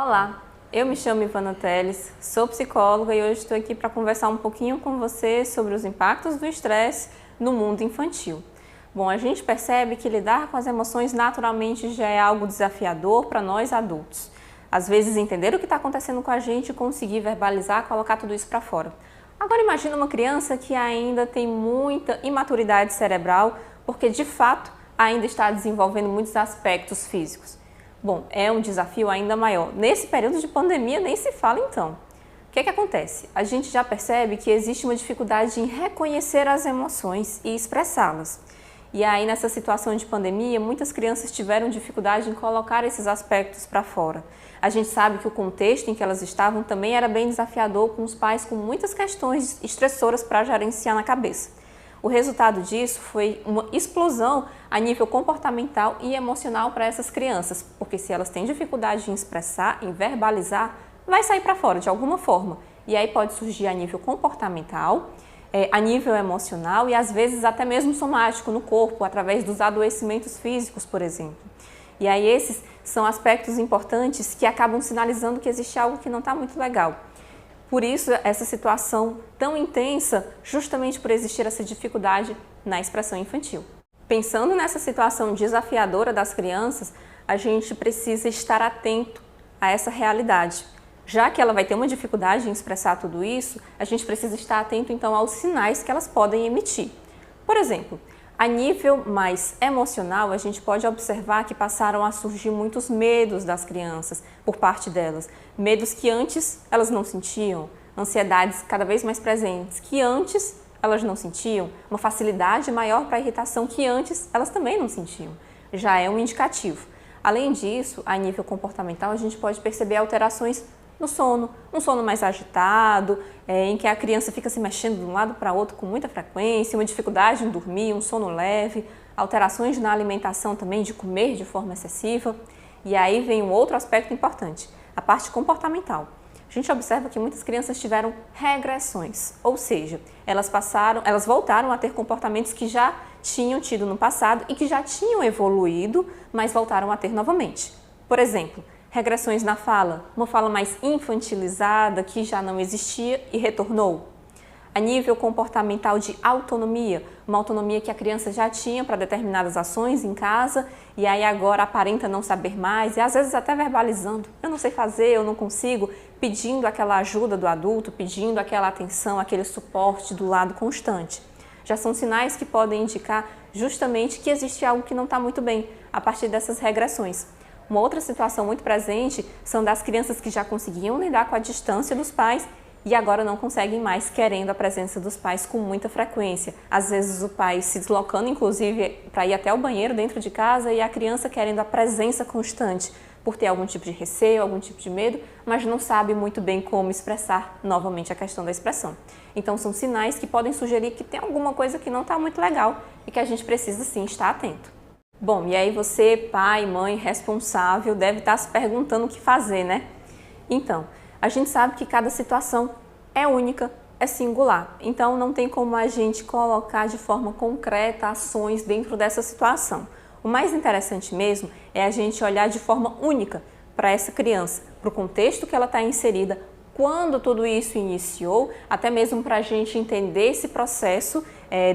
Olá, eu me chamo Ivana Teles, sou psicóloga e hoje estou aqui para conversar um pouquinho com você sobre os impactos do estresse no mundo infantil. Bom, a gente percebe que lidar com as emoções naturalmente já é algo desafiador para nós adultos. Às vezes entender o que está acontecendo com a gente e conseguir verbalizar, colocar tudo isso para fora. Agora imagina uma criança que ainda tem muita imaturidade cerebral, porque de fato ainda está desenvolvendo muitos aspectos físicos. Bom, é um desafio ainda maior. Nesse período de pandemia nem se fala então. O que acontece? A gente já percebe que existe uma dificuldade em reconhecer as emoções e expressá-las. E aí nessa situação de pandemia, muitas crianças tiveram dificuldade em colocar esses aspectos para fora. A gente sabe que o contexto em que elas estavam também era bem desafiador, com os pais com muitas questões estressoras para gerenciar na cabeça. O resultado disso foi uma explosão a nível comportamental e emocional para essas crianças, porque se elas têm dificuldade em expressar, em verbalizar, vai sair para fora de alguma forma. E aí pode surgir a nível comportamental, a nível emocional e às vezes até mesmo somático no corpo, através dos adoecimentos físicos, por exemplo. E aí esses são aspectos importantes que acabam sinalizando que existe algo que não está muito legal. Por isso, essa situação tão intensa, justamente por existir essa dificuldade na expressão infantil. Pensando nessa situação desafiadora das crianças, a gente precisa estar atento a essa realidade. Já que ela vai ter uma dificuldade em expressar tudo isso, a gente precisa estar atento então aos sinais que elas podem emitir. Por exemplo, a nível mais emocional, a gente pode observar que passaram a surgir muitos medos das crianças por parte delas. Medos que antes elas não sentiam, ansiedades cada vez mais presentes que antes elas não sentiam, uma facilidade maior para a irritação que antes elas também não sentiam. Já é um indicativo. Além disso, a nível comportamental, a gente pode perceber alterações no sono, um sono mais agitado, em que a criança fica se mexendo de um lado para outro com muita frequência, uma dificuldade em dormir, um sono leve, alterações na alimentação também, de comer de forma excessiva. E aí vem um outro aspecto importante, a parte comportamental. A gente observa que muitas crianças tiveram regressões, ou seja, elas voltaram a ter comportamentos que já tinham tido no passado e que já tinham evoluído, mas voltaram a ter novamente. Por exemplo, regressões na fala, uma fala mais infantilizada que já não existia e retornou. A nível comportamental de autonomia, uma autonomia que a criança já tinha para determinadas ações em casa e aí agora aparenta não saber mais e às vezes até verbalizando, eu não sei fazer, eu não consigo, pedindo aquela ajuda do adulto, pedindo aquela atenção, aquele suporte do lado constante. Já são sinais que podem indicar justamente que existe algo que não está muito bem a partir dessas regressões. Uma outra situação muito presente são das crianças que já conseguiam lidar com a distância dos pais e agora não conseguem mais, querendo a presença dos pais com muita frequência. Às vezes o pai se deslocando, inclusive, para ir até o banheiro dentro de casa e a criança querendo a presença constante, por ter algum tipo de receio, algum tipo de medo, mas não sabe muito bem como expressar novamente a questão da expressão. Então são sinais que podem sugerir que tem alguma coisa que não está muito legal e que a gente precisa sim estar atento. Bom, e aí você, pai, mãe, responsável, deve estar se perguntando o que fazer, né? Então, a gente sabe que cada situação é única, é singular. Então, não tem como a gente colocar de forma concreta ações dentro dessa situação. O mais interessante mesmo é a gente olhar de forma única para essa criança, para o contexto que ela está inserida, quando tudo isso iniciou, até mesmo para a gente entender esse processo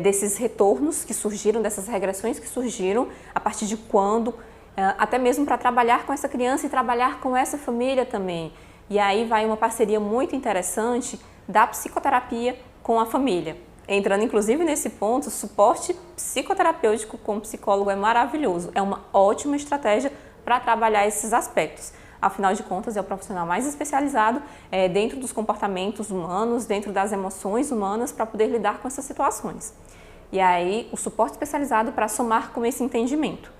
desses retornos que surgiram, dessas regressões que surgiram, a partir de quando, até mesmo para trabalhar com essa criança e trabalhar com essa família também. E aí vai uma parceria muito interessante da psicoterapia com a família. Entrando inclusive nesse ponto, o suporte psicoterapêutico com o psicólogo é maravilhoso, é uma ótima estratégia para trabalhar esses aspectos. Afinal de contas, é o profissional mais especializado dentro dos comportamentos humanos, dentro das emoções humanas, para poder lidar com essas situações. E aí, o suporte especializado para somar com esse entendimento.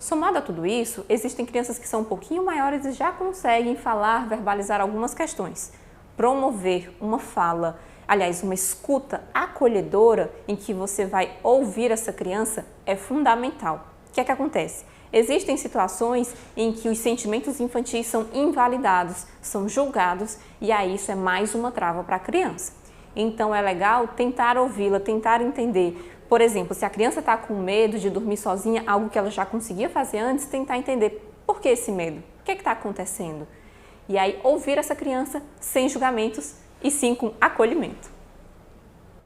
Somado a tudo isso, existem crianças que são um pouquinho maiores e já conseguem falar, verbalizar algumas questões. Promover uma fala, aliás, uma escuta acolhedora em que você vai ouvir essa criança é fundamental. O que é que acontece? Existem situações em que os sentimentos infantis são invalidados, são julgados e aí isso é mais uma trava para a criança. Então é legal tentar ouvi-la, tentar entender. Por exemplo, se a criança está com medo de dormir sozinha, algo que ela já conseguia fazer antes, tentar entender por que esse medo, o que está acontecendo. E aí ouvir essa criança sem julgamentos e sim com acolhimento.